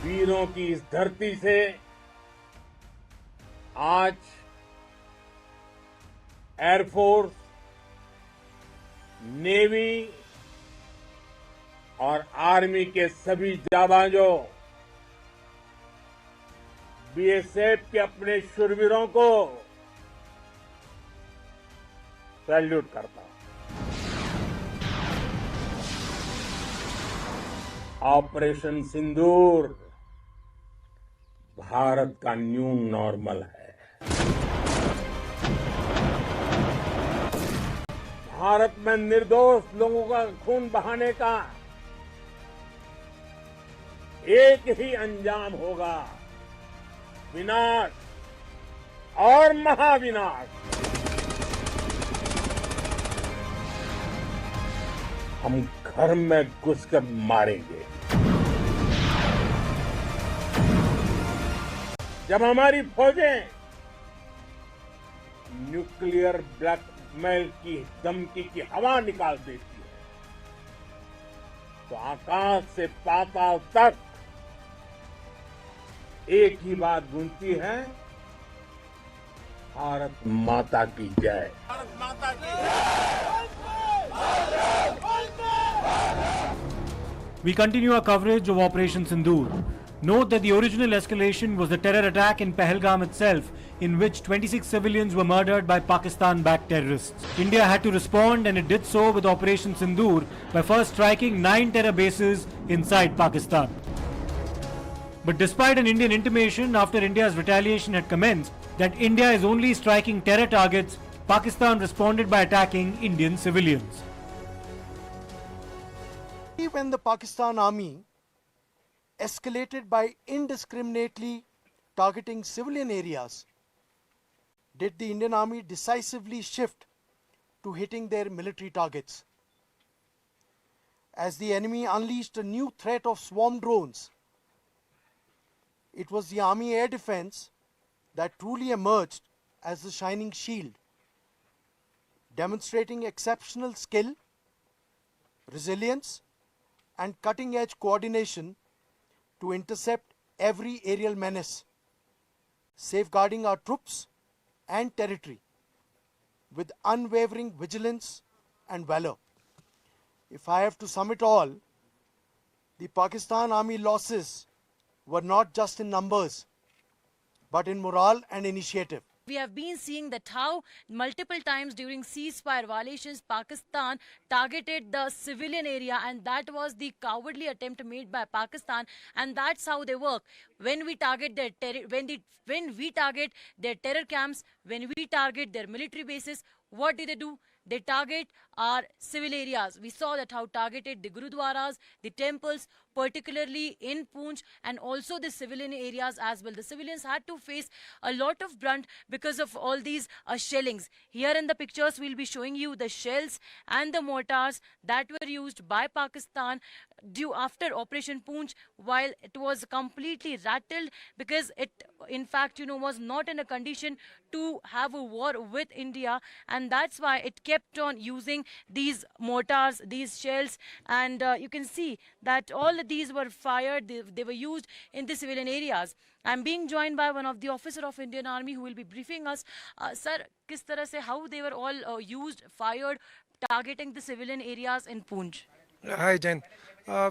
वीरों की इस धरती से आज एयरफोर्स, नेवी और आर्मी के सभी जाबाजों, बीएसएफ के अपने शूरवीरों को सैल्यूट करता हूं। ऑपरेशन सिंदूर भारत का न्यू नॉर्मल है। भारत में निर्दोष लोगों का खून बहाने का एक ही अंजाम होगा, विनाश और महाविनाश। हम घर में घुसकर मारेंगे। जब हमारी फौजें न्यूक्लियर ब्लैकमेल की धमकी की हवा निकाल देती है, तो आकाश से पाताल तक एक ही बात गूंजती है, भारत माता की जय। भारत माता की जय। We continue our coverage of Operation Sindoor. Note that the original escalation was the terror attack in Pahalgam itself, in which 26 civilians were murdered by Pakistan-backed terrorists. India had to respond, and it did so with Operation Sindoor by first striking 9 terror bases inside Pakistan. But despite an Indian intimation after India's retaliation had commenced that India is only striking terror targets, Pakistan responded by attacking Indian civilians. When the Pakistan army escalated by indiscriminately targeting civilian areas, did the Indian army decisively shift to hitting their military targets. As the enemy unleashed a new threat of swarm drones, it was the army air defense that truly emerged as the shining shield, demonstrating exceptional skill, resilience, and cutting-edge coordination to intercept every aerial menace, safeguarding our troops and territory with unwavering vigilance and valor. If I have to sum it all, the Pakistan Army losses were not just in numbers, but in morale and initiative. We have been seeing that how multiple times during ceasefire violations, Pakistan targeted the civilian area, and that was the cowardly attempt made by Pakistan, and that's how they work. When we target their when we target their terror camps, when we target their military bases, what do? They target our civil areas. We saw that how targeted the gurudwaras, the temples, particularly in Poonch, and also the civilian areas as well. The civilians had to face a lot of brunt because of all these shellings. Here in the pictures, we'll be showing you the shells and the mortars that were used by Pakistan due after Operation Poonch, while it was completely rattled because it, in fact, was not in a condition to have a war with India, and that's why it kept on using these mortars, these shells, and you can see that all of these were fired, they were used in the civilian areas. I'm being joined by one of the officer of Indian Army who will be briefing us. Sir, kis tarah se, how they were all used, fired, targeting the civilian areas in Poonch? Hi, Jen.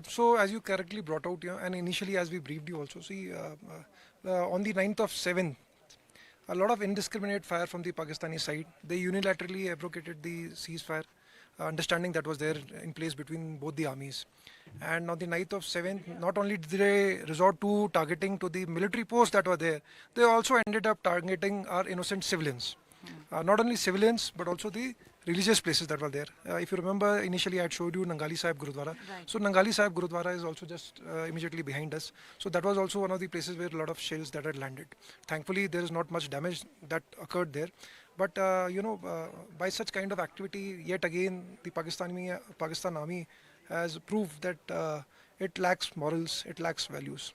So as you correctly brought out here, and initially as we briefed you also, see on the 9th of 7th, a lot of indiscriminate fire from the Pakistani side. They unilaterally abrogated the ceasefire, understanding that was there in place between both the armies. And on the 9th of 7th, not only did they resort to targeting to the military posts that were there, they also ended up targeting our innocent civilians. Not only civilians, but also the religious places that were there. If you remember, initially I had showed you Nangali Sahib Gurudwara. Right. So Nangali Sahib Gurudwara is also just immediately behind us. So that was also one of the places where a lot of shells that had landed. Thankfully, there is not much damage that occurred there. But by such kind of activity, yet again, the Pakistan Army has proved that it lacks morals, it lacks values.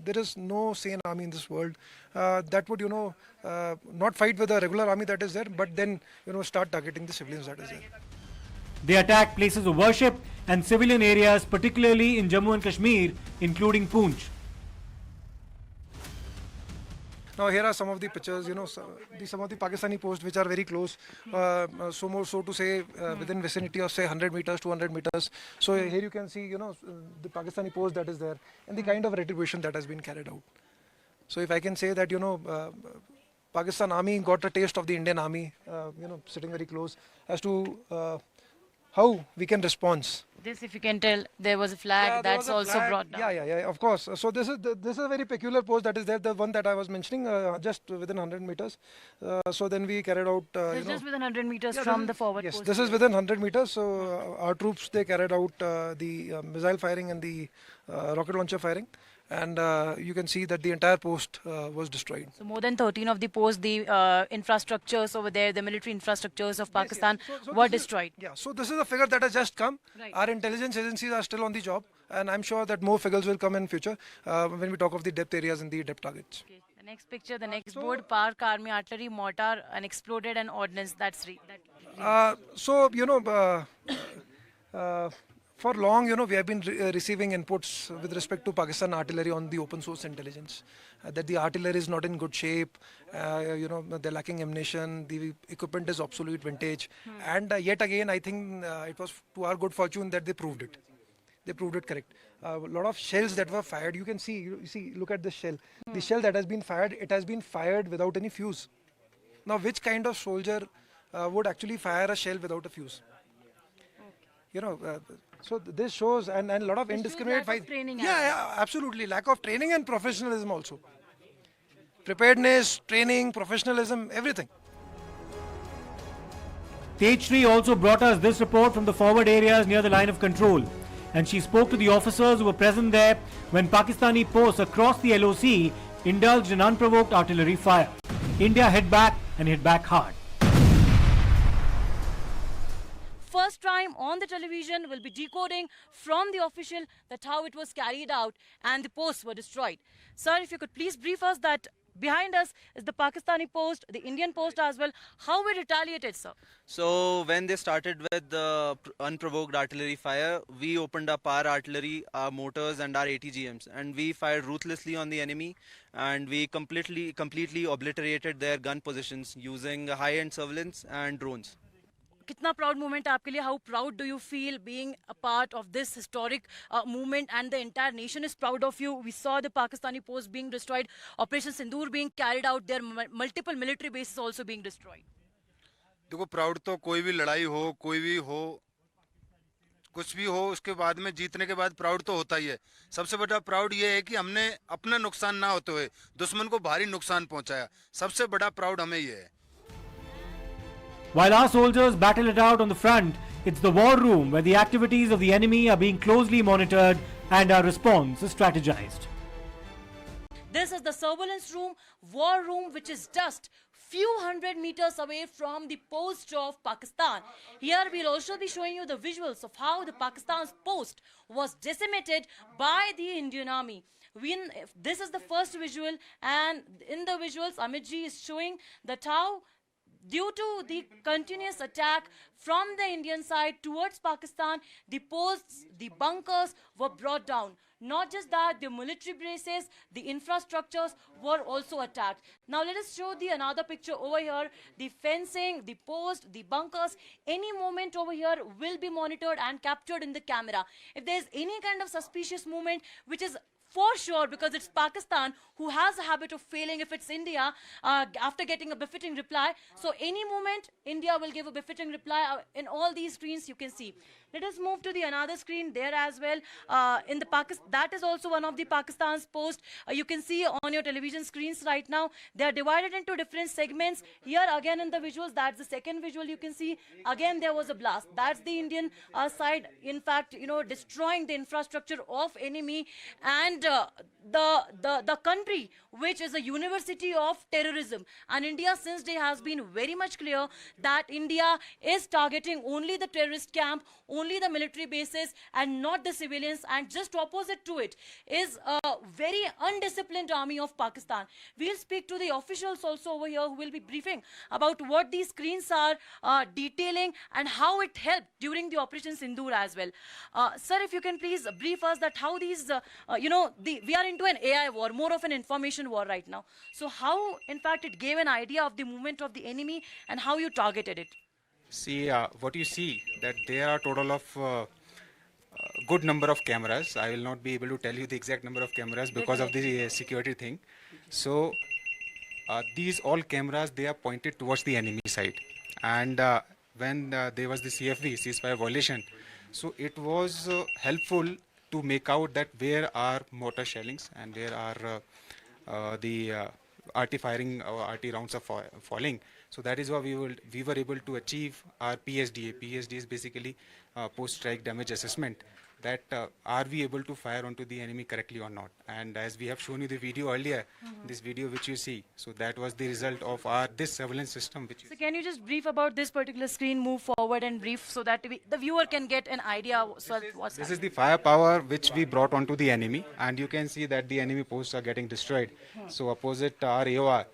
There is no sane army in this world that would, not fight with a regular army that is there, but then, start targeting the civilians that is there. They attacked places of worship and civilian areas, particularly in Jammu and Kashmir, including Poonch. Now here are some of the pictures, some of the Pakistani posts which are very close, so more so to say within vicinity of say 100 meters, 200 meters. So here you can see, the Pakistani post that is there and the kind of retribution that has been carried out. So if I can say that, Pakistan Army got a taste of the Indian Army, sitting very close as to how we can respond. This, if you can tell, there was a flag Yeah, there that's was a also flag. brought down. Yeah, of course. So this is a very peculiar post that is there, the one that I was mentioning, just within 100 meters. So then we carried out, It's just within 100 meters yeah, from the forward yes, post. this is within 100 meters. So our troops, they carried out the missile firing and the rocket launcher firing. And you can see that the entire post was destroyed. So more than 13 of the posts, the infrastructures over there, the military infrastructures of Pakistan So were this is- destroyed. Yeah, so this is a figure that has just come. Right. Our intelligence agencies are still on the job, and I'm sure that more figures will come in future when we talk of the depth areas and the depth targets. Okay. The next picture, the next board, Park Army Artillery Mortar and exploded and ordnance. For long, we have been receiving inputs with respect to Pakistan artillery on the open source intelligence, that the artillery is not in good shape, they're lacking ammunition, the equipment is obsolete vintage. And yet again, I think it was to our good fortune that they proved it. They proved it correct. A lot of shells that were fired, you can see, look at the shell. The shell that has been fired, it has been fired without any fuse. Now, which kind of soldier would actually fire a shell without a fuse? So this shows and a lot of indiscriminate lack of training as yeah, absolutely. Lack of training and professionalism also. Preparedness, training, professionalism, everything. Tejshri also brought us this report from the forward areas near the line of control. And she spoke to the officers who were present there when Pakistani posts across the LOC indulged in unprovoked artillery fire. India hit back and hit back hard. First time on the television, will be decoding from the official that how it was carried out and the posts were destroyed. Sir, if you could please brief us that behind us is the Pakistani post, the Indian post as well. How we retaliated, sir? So when they started with the unprovoked artillery fire, we opened up our artillery, our mortars and our ATGMs, and we fired ruthlessly on the enemy, and we completely obliterated their gun positions using high-end surveillance and drones. कितना proud moment आपके लिए? How proud do you feel being a part of this historic movement and the entire nation is proud of you. We saw the Pakistani post being destroyed, operation Sindoor being carried out, there multiple military bases also being destroyed. देखो, proud तो कोई भी लड़ाई हो, कोई भी हो, कुछ भी हो, उसके बाद में जीतने के बाद प्राउड तो होता ही है. सबसे बड़ा प्राउड ये है कि हमने अपना नुकसान ना होते हुए दुश्मन को भारी नुकसान पहुंचाया. सबसे बड़ा प्राउड हमें ये है. While our soldiers battle it out on the front, it's the war room where the activities of the enemy are being closely monitored and our response is strategized. This is the surveillance room, war room, which is just few hundred meters away from the post of Pakistan. Here we'll also be showing you the visuals of how the Pakistan's post was decimated by the Indian Army. This is the first visual, and in the visuals, Amit ji is showing that how, due to the continuous attack from the Indian side towards Pakistan, the posts, the bunkers were brought down. Not just that, the military bases, the infrastructures were also attacked. Now let us show another picture over here. The fencing, the post, the bunkers, any moment over here will be monitored and captured in the camera. If there is any kind of suspicious movement, which is for sure, because it's Pakistan who has a habit of failing if it's India after getting a befitting reply. So any moment, India will give a befitting reply. In all these screens, you can see. Let us move to the another screen there as well. In the Pakistan, that is also one of the Pakistan's post. You can see on your television screens right now. They are divided into different segments. Here again in the visuals, that's the second visual you can see. Again, there was a blast. That's the Indian side. In fact, destroying the infrastructure of enemy and the country, which is a university of terrorism. And India since day has been very much clear that India is targeting only the terrorist camp, only the military bases and not the civilians, and just opposite to it is a very undisciplined army of Pakistan. We'll speak to the officials also over here who will be briefing about what these screens are detailing and how it helped during the Operation Sindoor as well. Sir, if you can please brief us that how these, we are into an AI war, more of an information war right now. So how, in fact, it gave an idea of the movement of the enemy and how you targeted it? See, what you see that there are total of good number of cameras. I will not be able to tell you the exact number of cameras because of the security thing. So these all cameras, they are pointed towards the enemy side. And when there was the CFV, ceasefire violation, so it was helpful to make out that where are mortar shellings and where are the RT firing or RT rounds are falling. So that is why we were able to achieve our PSDA. PSDA is basically post-strike damage assessment, that are we able to fire onto the enemy correctly or not. And as we have shown you the video earlier, this video which you see, so that was the result of this surveillance system. So can you just brief about this particular screen, move forward and brief so that the viewer can get an idea what's This is the firepower which we brought onto the enemy, and you can see that the enemy posts are getting destroyed. So opposite our AOR,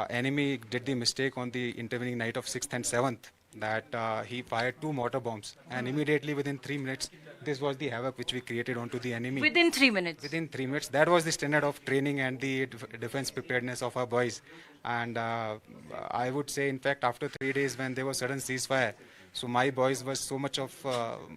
enemy did the mistake on the intervening night of 6th and 7th, that he fired 2 mortar bombs, and immediately within 3 minutes, this was the havoc which we created onto the enemy. Within 3 minutes? Within 3 minutes. That was the standard of training and the defense preparedness of our boys. And I would say, in fact, after 3 days when there was sudden ceasefire, so my boys were so much of,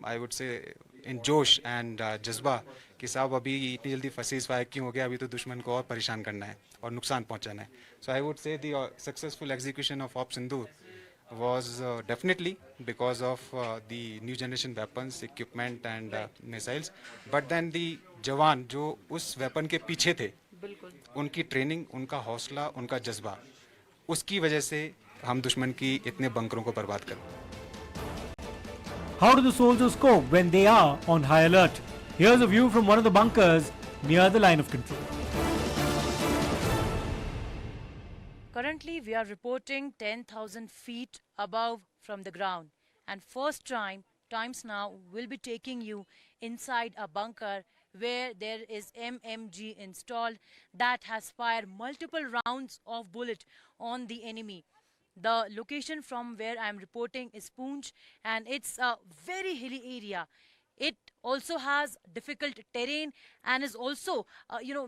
I would say, in जोश and जज्बा कि साहब अभी इतनी जल्दी ceasefire क्यों हो गया, अभी तो दुश्मन को और परेशान करना है और नुकसान पहुंचाना है. So I would say the successful execution of Op Sindoor was definitely because of the new generation weapons, equipment and missiles. But then the जवान जो उस weapon के पीछे थे, उनकी ट्रेनिंग, उनका हौसला, उनका जज्बा, उसकी वजह से हम दुश्मन की इतने बंकरों को बर्बाद कर. How do the soldiers cope when they are on high alert? Here's a view from one of the bunkers near the line of control. Currently, we are reporting 10,000 feet above from the ground. And first times now, we'll be taking you inside a bunker where there is MMG installed that has fired multiple rounds of bullet on the enemy. The location from where I am reporting is Poonch, and it's a very hilly area. It also has difficult terrain and is also,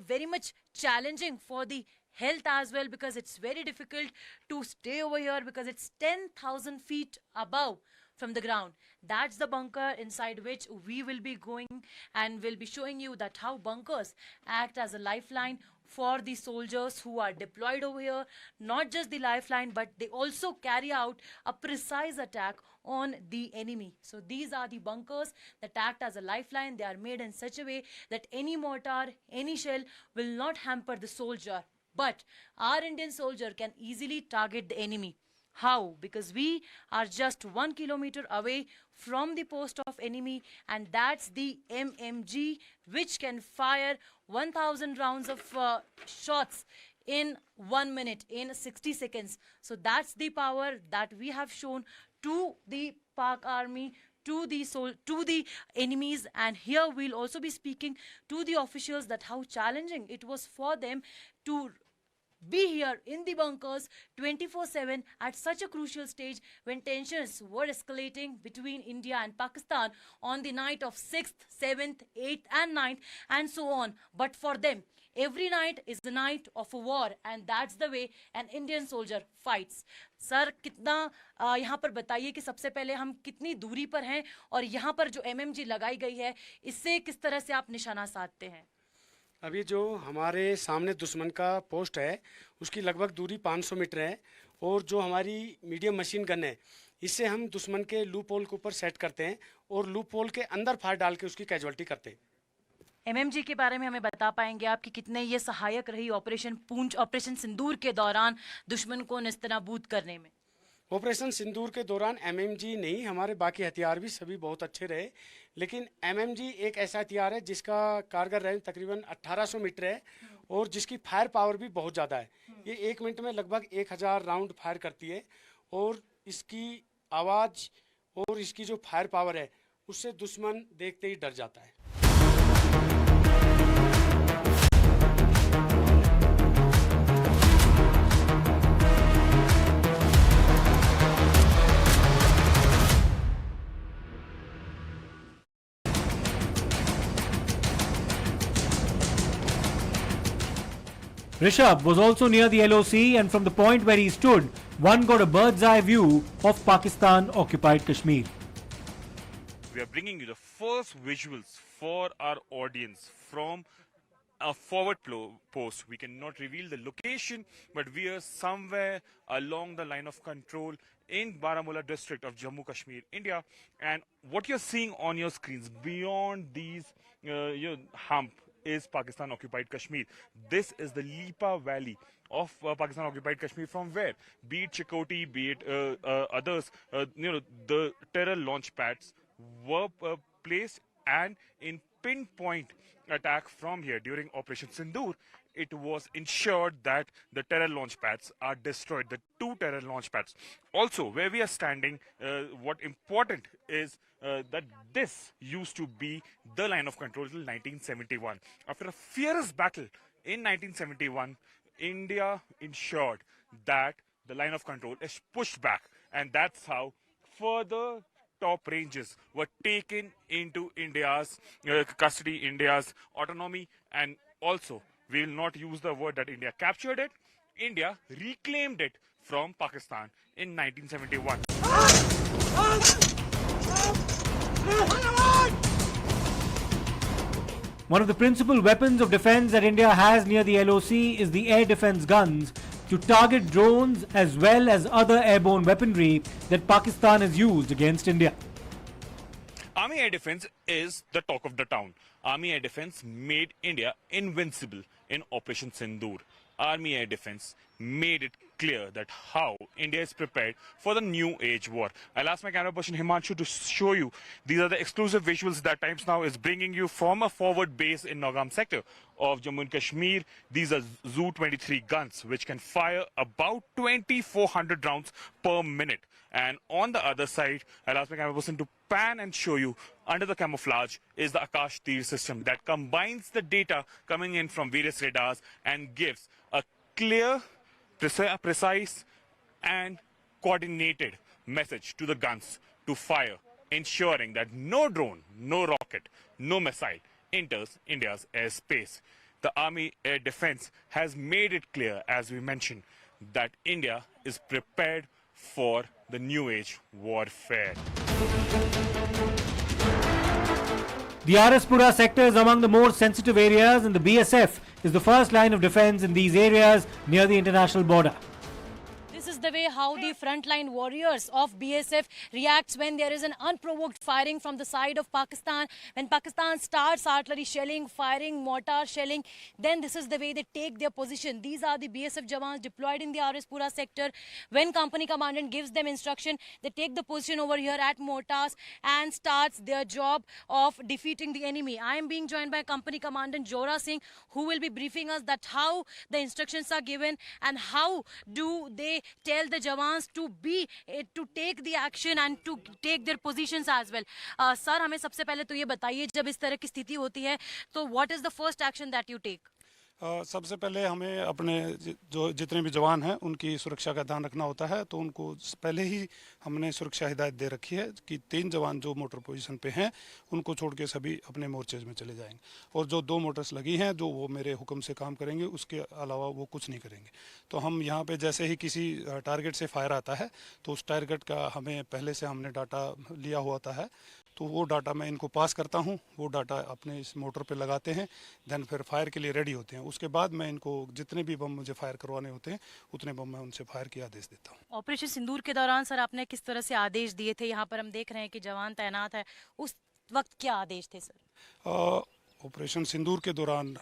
very much challenging for the health as well, because it's very difficult to stay over here because it's 10,000 feet above from the ground. That's the bunker inside which we will be going, and we'll be showing you that how bunkers act as a lifeline for the soldiers who are deployed over here. Not just the lifeline, but they also carry out a precise attack on the enemy. So these are the bunkers that act as a lifeline. They are made in such a way that any mortar, any shell will not hamper the soldier. But our Indian soldier can easily target the enemy. How? Because we are just 1 kilometer away from the post of enemy, and that's the MMG, which can fire 1,000 rounds of shots in 1 minute, in 60 seconds. So that's the power that we have shown to the Pak army, to the enemies. And here we'll also be speaking to the officials that how challenging it was for them to be here in the bunkers 24/7 at such a crucial stage when tensions were escalating between India and Pakistan on the night of 6th, 7th, 8th and 9th and so on. But for them, every night is the night of a war, and that's the way an Indian soldier fights. Sir, कितना यहाँ पर बताइए कि सबसे पहले हम कितनी दूरी पर हैं और यहाँ पर जो MMG लगाई गई है, इससे किस तरह से आप निशाना साधते हैं? अभी जो हमारे सामने दुश्मन का पोस्ट है उसकी लगभग दूरी 500 मीटर है, और जो हमारी मीडियम मशीन गन है इससे हम दुश्मन के लूप होल के ऊपर सेट करते हैं और लूप होल के अंदर फायर डाल के उसकी कैजुअल्टी करते हैं. MMG के बारे में हमें बता पाएंगे आप कि कितने ये सहायक रही ऑपरेशन पूंछ, ऑपरेशन सिंदूर के दौरान दुश्मन को नेस्तनाबूद करने में? ऑपरेशन सिंदूर के दौरान MMG नहीं, हमारे बाकी हथियार भी सभी बहुत अच्छे रहे, लेकिन MMG एक ऐसा हथियार है जिसका कारगर रेंज तकरीबन 1800 मीटर है और जिसकी फायर पावर भी बहुत ज़्यादा है. ये 1 मिनट में लगभग 1000 राउंड फायर करती है, और इसकी आवाज़ और इसकी जो फायर पावर है उससे दुश्मन देखते ही डर जाता है। Rishabh was also near the LOC, and from the point where he stood, one got a bird's eye view of Pakistan occupied Kashmir. We are bringing you the first visuals for our audience from a forward post. We cannot reveal the location, but we are somewhere along the line of control in Baramulla district of Jammu Kashmir, India. And what you're seeing on your screens beyond these hump is Pakistan occupied Kashmir. This is the Lipa Valley of Pakistan occupied Kashmir, from where, be it Chakoti, be it others, the terror launch pads were placed, and in pinpoint attack from here during Operation Sindoor, it was ensured that the terror launch pads are destroyed, the 2 terror launch pads. Also, where we are standing, what important is that this used to be the line of control till 1971. After a fierce battle in 1971, India ensured that the line of control is pushed back, and that's how further top ranges were taken into India's custody, India's autonomy, and also, we will not use the word that India captured it, India reclaimed it from Pakistan in 1971. One of the principal weapons of defense that India has near the LOC is the air defense guns to target drones as well as other airborne weaponry that Pakistan has used against India. Army Air Defense is the talk of the town. Army Air Defense made India invincible in Operation Sindoor. Army Air Defense made it clear that how India is prepared for the new age war. I'll ask my camera person Himanshu to show you. These are the exclusive visuals that Times Now is bringing you from a forward base in Nogam sector of Jammu and Kashmir. These are Zu-23 guns which can fire about 2,400 rounds per minute. And on the other side, I'll ask my camera person to pan and show you, under the camouflage is the Akash Tir system that combines the data coming in from various radars and gives a clear, precise and coordinated message to the guns to fire, ensuring that no drone, no rocket, no missile enters India's airspace. The Army Air Defense has made it clear, as we mentioned, that India is prepared for the new age warfare. The Araspura sector is among the more sensitive areas, and the BSF is the first line of defense in these areas near the international border. This is the way how the frontline warriors of BSF reacts when there is an unprovoked firing from the side of Pakistan. When Pakistan starts artillery shelling, firing, mortar shelling, then this is the way they take their position. These are the BSF Jawans deployed in the Araspura sector. When company commandant gives them instruction, they take the position over here at mortars and starts their job of defeating the enemy. I am being joined by company commandant Jora Singh, who will be briefing us that how the instructions are given and how do they tell the Jawans to take the action and to take their positions as well. Sir, हमें सबसे पहले तो ये बताइए, जब इस तरह की स्थिति होती है तो what is the first action that you take? सबसे पहले हमें अपने जो जितने भी जवान हैं उनकी सुरक्षा का ध्यान रखना होता है, तो उनको पहले ही हमने सुरक्षा हिदायत दे रखी है कि 3 जवान जो मोटर पोजीशन पे हैं उनको छोड़ के सभी अपने मोर्चेज में चले जाएंगे, और जो 2 मोटर्स लगी हैं जो वो मेरे हुक्म से काम करेंगे, उसके अलावा वो कुछ नहीं करेंगे। तो हम यहाँ पे जैसे ही किसी टारगेट से फायर आता है तो उस टारगेट का हमें पहले से हमने डाटा लिया हुआ होता है, तो वो डाटा मैं इनको पास करता हूँ, वो डाटा अपने इस मोटर पे लगाते हैं, देन फिर फायर के लिए रेडी होते हैं। उसके बाद मैं इनको जितने भी बम मुझे फायर करवाने होते हैं उतने बम मैं उनसे फायर के आदेश देता हूँ। ऑपरेशन सिंदूर के दौरान सर आपने किस तरह से आदेश दिए थे? यहाँ पर हम देख रहे हैं कि जवान तैनात है, उस वक्त क्या आदेश थे सर? ऑपरेशन सिंदूर के दौरान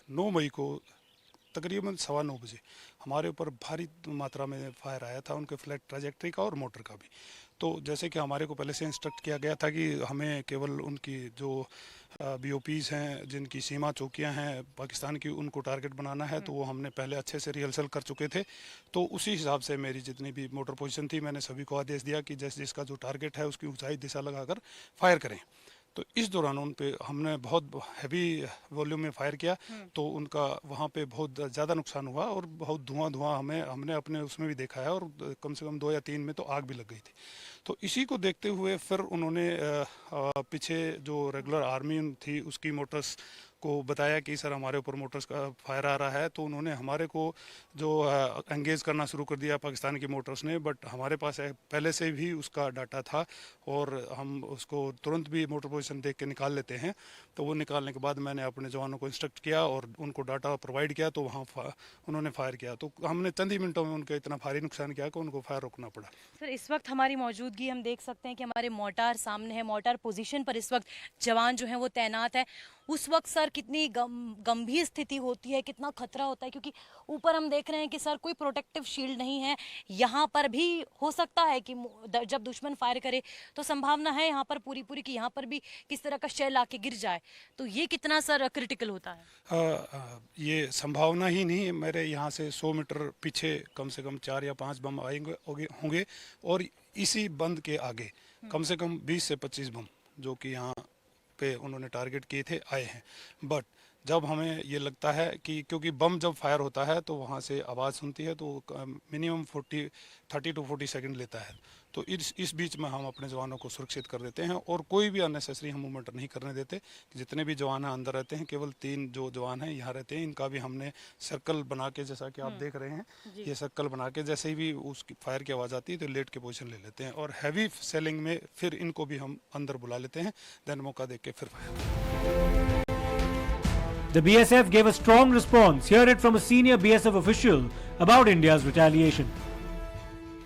9 मई को तकरीबन 9:15 बजे हमारे ऊपर भारी मात्रा में फायर आया था, उनके फ्लैट ट्रैजेक्टरी का और मोटर का भी। तो जैसे कि हमारे को पहले से इंस्ट्रक्ट किया गया था कि हमें केवल उनकी जो BOPs हैं, जिनकी सीमा चौकियां हैं पाकिस्तान की, उनको टारगेट बनाना है। तो वो हमने पहले अच्छे से रिहर्सल कर चुके थे। तो उसी हिसाब से मेरी जितनी भी मोटर पोजीशन थी, मैंने सभी को आदेश दिया कि जिसका जो टारगेट है उसकी ऊंचाई दिशा लगाकर फायर करें। तो इस दौरान उन पे हमने बहुत हैवी वॉल्यूम में फायर किया, तो उनका वहाँ पे बहुत ज़्यादा नुकसान हुआ और बहुत धुआं हमने अपने उसमें भी देखा है, और कम से कम 2 या 3 में तो आग भी लग गई थी। तो इसी को देखते हुए फिर उन्होंने पीछे जो रेगुलर आर्मी थी उसकी मोटर्स को बताया कि सर हमारे ऊपर मोटर्स का फायर आ रहा है। तो उन्होंने हमारे को जो एंगेज करना शुरू कर दिया पाकिस्तान की मोटर्स ने, बट हमारे पास पहले से भी उसका डाटा था और हम उसको तुरंत भी मोटर पोजीशन देख के निकाल लेते हैं। तो वो निकालने के बाद मैंने अपने जवानों को इंस्ट्रक्ट किया और उनको डाटा प्रोवाइड किया, तो वहाँ उन्होंने फायर किया। तो हमने चंद ही मिनटों में उनका इतना भारी नुकसान किया कि उनको फायर रोकना पड़ा। सर, इस वक्त हमारी मौजूदगी हम देख सकते हैं कि हमारे मोर्टार सामने है, मोर्टार पोजीशन पर इस वक्त जवान जो है वो तैनात है। उस वक्त सर कितनी गंभीर स्थिति होती है, कितना खतरा होता है, क्योंकि ऊपर हम देख रहे हैं कि सर कोई प्रोटेक्टिव शील्ड नहीं है। यहाँ पर भी हो सकता है कि जब दुश्मन फायर करे तो संभावना है यहाँ पर पूरी कि यहाँ पर भी किस तरह का शेल आके गिर जाए। तो ये कितना सर क्रिटिकल होता है? ये संभावना ही नहीं, मेरे यहाँ से 100 मीटर पीछे कम से कम 4 या 5 बम आएंगे होंगे, और इसी बंद के आगे कम से कम 20 से 25 बम जो कि यहाँ पे उन्होंने टारगेट किए थे आए हैं। बट जब हमें ये लगता है कि क्योंकि बम जब फायर होता है तो वहाँ से आवाज़ सुनती है, तो मिनिमम 30 to 40 सेकंड लेता है। तो इस बीच में हम अपने जवानों को सुरक्षित कर देते हैं और कोई भी अननेसेसरी हम मूवमेंट नहीं करने देते। जितने भी जवान हैं अंदर रहते हैं, केवल 3 जो जवान हैं यहाँ रहते हैं। इनका भी हमने सर्कल बना के, जैसा कि आप देख रहे हैं, ये सर्कल बना के जैसे ही भी उसकी फायर की आवाज़ आती है तो लेट के पोजीशन ले लेते हैं, और हैवी सेलिंग में फिर इनको भी हम अंदर बुला लेते हैं, देन मौका देख के फिर fire. The BSF gave a strong response. Hear it from a senior BSF official about India's retaliation.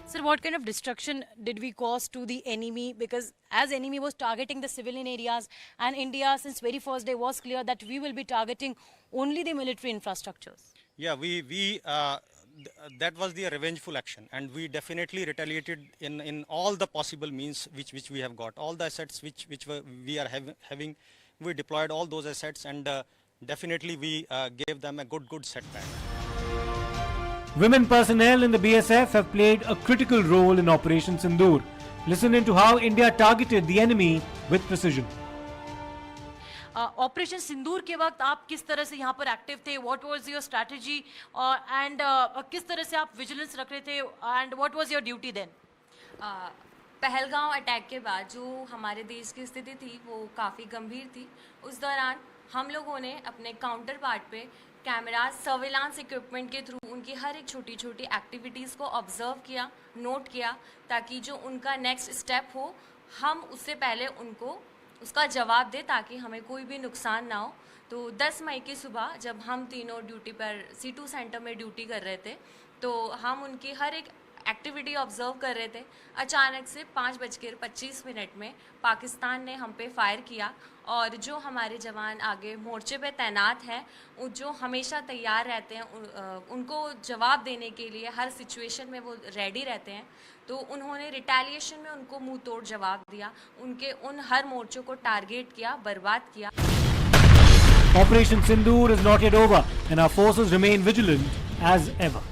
Sir, what kind of destruction did we cause to the enemy? Because as enemy was targeting the civilian areas, and India since very first day was clear that we will be targeting only the military infrastructures. Yeah, that was the revengeful action, and we definitely retaliated in all the possible means which we have got. All the assets which we are having, we deployed all those assets, and definitely we gave them a good setback. Women personnel in the BSF have played a critical role in Operation Sindoor. Listen into how India targeted the enemy with precision. Operation Sindoor के वक्त आप किस तरह से यहाँ पर active थे? What was your strategy and किस तरह से आप विजिलेंस रख रहे थे and what was your duty then? Pahalgam attack के बाद जो हमारे देश की स्थिति थी वो काफ़ी गंभीर थी। उस दौरान हम लोगों ने अपने काउंटर पार्ट पे कैमरा सर्विलांस इक्विपमेंट के थ्रू उनकी हर एक छोटी छोटी एक्टिविटीज़ को ऑब्जर्व किया, नोट किया, ताकि जो उनका नेक्स्ट स्टेप हो हम उससे पहले उनको उसका जवाब दें, ताकि हमें कोई भी नुकसान ना हो। तो 10 मई की सुबह जब हम तीनों ड्यूटी पर C2 सेंटर में ड्यूटी कर रहे थे, तो हम उनकी हर एक एक्टिविटी ऑब्जर्व कर रहे थे। अचानक से 5:25 में पाकिस्तान ने हम पे फायर किया, और जो हमारे जवान आगे मोर्चे पे तैनात हैं, जो हमेशा तैयार रहते हैं, उनको जवाब देने के लिए हर सिचुएशन में वो रेडी रहते हैं। तो उन्होंने रिटेलिएशन में उनको मुंह तोड़ जवाब दिया, उनके उन हर मोर्चों को टारगेट किया, बर्बाद किया। Operation Sindoor is not yet over and our forces remain vigilant as ever.